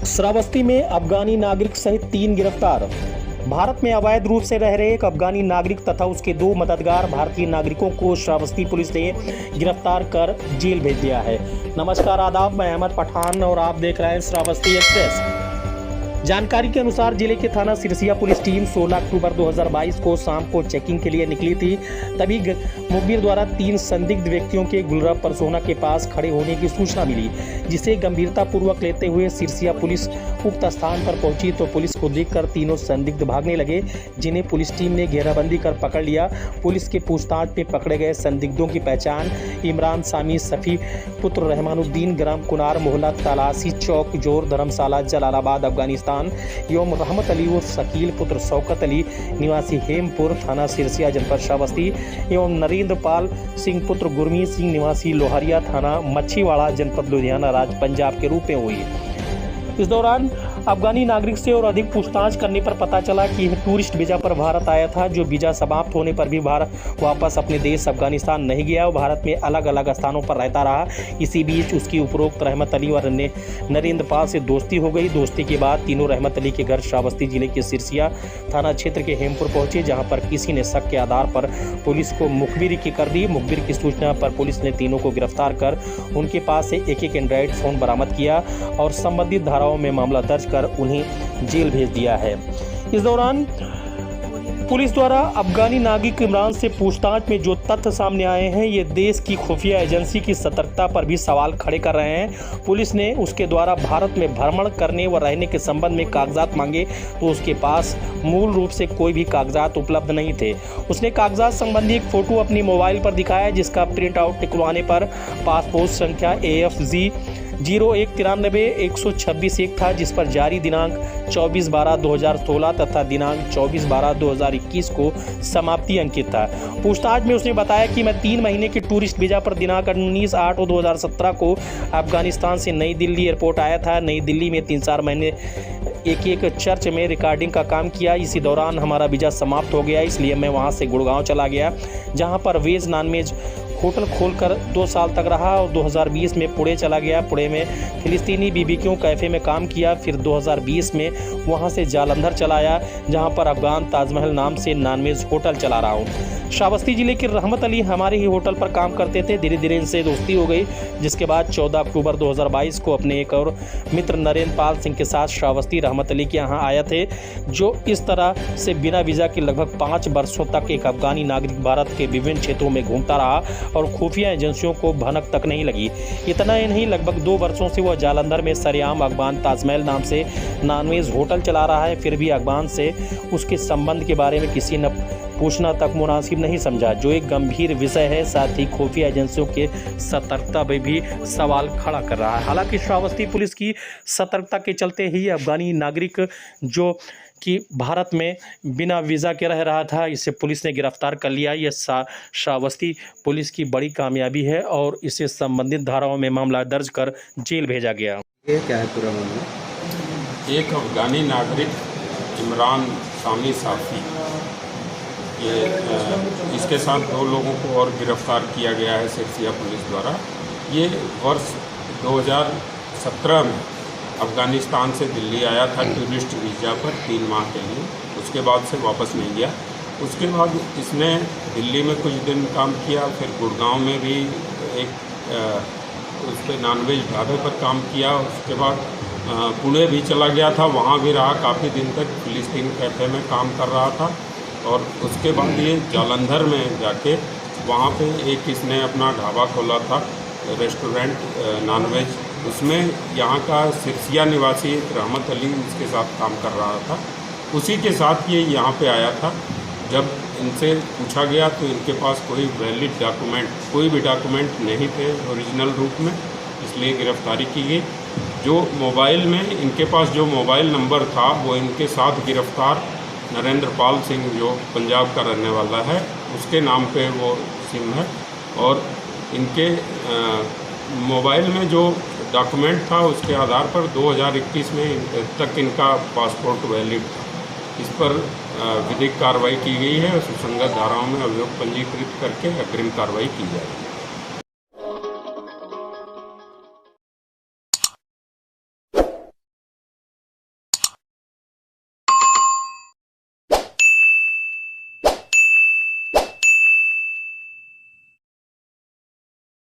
श्रावस्ती में अफगानी नागरिक सहित 3 गिरफ्तार। भारत में अवैध रूप से रह रहे एक अफगानी नागरिक तथा उसके 2 मददगार भारतीय नागरिकों को श्रावस्ती पुलिस ने गिरफ्तार कर जेल भेज दिया है। नमस्कार, आदाब, मैं अहमद पठान और आप देख रहे हैं श्रावस्ती एक्सप्रेस। जानकारी के अनुसार जिले के थाना सिरसिया पुलिस टीम 16 अक्टूबर 2022 को शाम को चेकिंग के लिए निकली थी। तभी मुखबिर द्वारा 3 संदिग्ध व्यक्तियों के गुलरा परसोना के पास खड़े होने की सूचना मिली, जिसे गंभीरता पूर्वक लेते हुए सिरसिया पुलिस उक्त स्थान पर पहुंची तो पुलिस को देखकर तीनों संदिग्ध भागने लगे, जिन्हें पुलिस टीम ने घेराबंदी कर पकड़ लिया। पुलिस के पूछताछ में पकड़े गए संदिग्धों की पहचान इमरान सामी सफ़ी पुत्र रहमानुद्दीन, ग्राम कुनार, मोहल्ला तलासी चौक, जोर, धर्मशाला, जलालाबाद, अफगानिस्तान एवं रहमत अली उर्फ शकील पुत्र शौकत अली निवासी हेमपुर, थाना सिरसिया, जनपद श्रावस्ती एवं नरेंद्र पाल सिंह पुत्र गुरमीत सिंह निवासी लोहरिया, थाना मच्छीवाड़ा, जनपद लुधियाना, राज्य पंजाब के रूप में हुई। इस दौरान अफगानी नागरिक से और अधिक पूछताछ करने पर पता चला कि यह टूरिस्ट वीजा पर भारत आया था, जो वीजा समाप्त होने पर भी भारत वापस अपने देश अफगानिस्तान नहीं गया और भारत में अलग अलग स्थानों पर रहता रहा। इसी बीच उसकी उपरोक्त रहमत अली और नरेंद्र पाल से दोस्ती हो गई। दोस्ती के बाद तीनों रहमत अली के घर श्रावस्ती जिले के सिरसिया थाना क्षेत्र के हेमपुर पहुंचे, जहां पर किसी ने शक के आधार पर पुलिस को मुखबिरी कर दी। मुखबिर की सूचना पर पुलिस ने तीनों को गिरफ्तार कर उनके पास से एक एंड्रॉइड फोन बरामद किया और संबंधित धाराओं में मामला दर्ज कर उन्हें जेल भेज दिया है। इस दौरान पुलिस द्वारा अफगानी नागरिक इमरान से पूछताछ में जो तथ्य सामने आए हैं, ये देश की खुफिया एजेंसी की सतर्कता पर भी सवाल खड़े कर रहे हैं। पुलिस ने उसके द्वारा भारत में भ्रमण करने व रहने के संबंध में कागजात मांगे तो उसके पास मूल रूप से कोई भी कागजात उपलब्ध नहीं थे। उसने कागजात संबंधी एक फोटो अपनी मोबाइल पर दिखाया, जिसका प्रिंट आउट निकलवाने पर पासपोर्ट संख्या AFG 0193-126 था, जिस पर जारी दिनांक 24/12/2016 तथा दिनांक 24/12/2021 को समाप्ति अंकित था। पूछताछ में उसने बताया कि मैं 3 महीने के टूरिस्ट वीजा पर दिनांक 19/8/2017 को अफगानिस्तान से नई दिल्ली एयरपोर्ट आया था। नई दिल्ली में 3-4 महीने एक चर्च में रिकॉर्डिंग का काम किया। इसी दौरान हमारा वीजा समाप्त हो गया, इसलिए मैं वहां से गुड़गांव चला गया, जहां पर वेज नॉनवेज होटल खोलकर 2 साल तक रहा और 2020 में पुणे चला गया। पुणे में फिलिस्तीनी बीबीक्यू कैफ़े में काम किया। फिर 2020 में वहां से जालंधर चला आया, जहां पर अफगान ताजमहल नाम से नॉनवेज होटल चला रहा हूं। श्रावस्ती जिले के रहमत अली हमारे ही होटल पर काम करते थे। धीरे धीरे इनसे दोस्ती हो गई, जिसके बाद 14 अक्टूबर 2022 को अपने एक और मित्र नरेंद्र पाल सिंह के साथ श्रावस्ती रहमत अली के यहाँ आए थे, जो इस तरह से बिना वीज़ा के लगभग 5 वर्षों तक एक अफगानी नागरिक भारत के विभिन्न क्षेत्रों में घूमता रहा और खुफिया एजेंसियों को भनक तक नहीं लगी। इतना ही नहीं, लगभग 2 वर्षों से वह जालंधर में सरेआम अफगान ताजमहल नाम से नॉनवेज होटल चला रहा है। फिर भी अफगान से उसके संबंध के बारे में किसी ने पूछना तक मुनासिब नहीं समझा, जो एक गंभीर विषय है। साथ ही खुफिया एजेंसियों के सतर्कता पर भी सवाल खड़ा कर रहा है। हालांकि श्रावस्ती पुलिस की सतर्कता के चलते ही अफगानी नागरिक जो कि भारत में बिना वीज़ा के रह रहा था, इसे पुलिस ने गिरफ्तार कर लिया। यह श्रावस्ती पुलिस की बड़ी कामयाबी है और इसे संबंधित धाराओं में मामला दर्ज कर जेल भेजा गया। ये क्या है पूरा मामला? एक अफगानी नागरिक इमरान सामी साफ़ी, ये इसके साथ 2 लोगों को और गिरफ्तार किया गया है सिरसिया पुलिस द्वारा। ये वर्ष 2017 में अफ़गानिस्तान से दिल्ली आया था टूरिस्ट वीज़ा पर 3 माह के लिए। उसके बाद से वापस नहीं गया। उसके बाद इसने दिल्ली में कुछ दिन काम किया, फिर गुड़गांव में भी एक उस पर नॉनवेज ढाबे पर काम किया। उसके बाद पुणे भी चला गया था, वहाँ भी रहा काफ़ी दिन तक, फिलिस्तीन कैफ़े में काम कर रहा था। और उसके बाद ये जालंधर में जाके वहाँ पे एक इसने अपना ढाबा खोला था, रेस्टोरेंट नॉनवेज। उसमें यहाँ का सिरसिया निवासी रहमत अली उसके साथ काम कर रहा था। उसी के साथ ये यहाँ पे आया था। जब इनसे पूछा गया तो इनके पास कोई वैलिड डॉक्यूमेंट, कोई भी डॉक्यूमेंट नहीं थे ओरिजिनल रूप में, इसलिए गिरफ्तारी की गई। जो मोबाइल में इनके पास जो मोबाइल नंबर था, वो इनके साथ गिरफ्तार नरेंद्र पाल सिंह, जो पंजाब का रहने वाला है, उसके नाम पे वो सिम है। और इनके मोबाइल में जो डॉक्यूमेंट था, उसके आधार पर 2021 में तक इनका पासपोर्ट वैलिड था। इस पर विधिक कार्रवाई की गई है। सुसंगत धाराओं में अभियोग पंजीकृत करके अग्रिम कार्रवाई की जाएगी।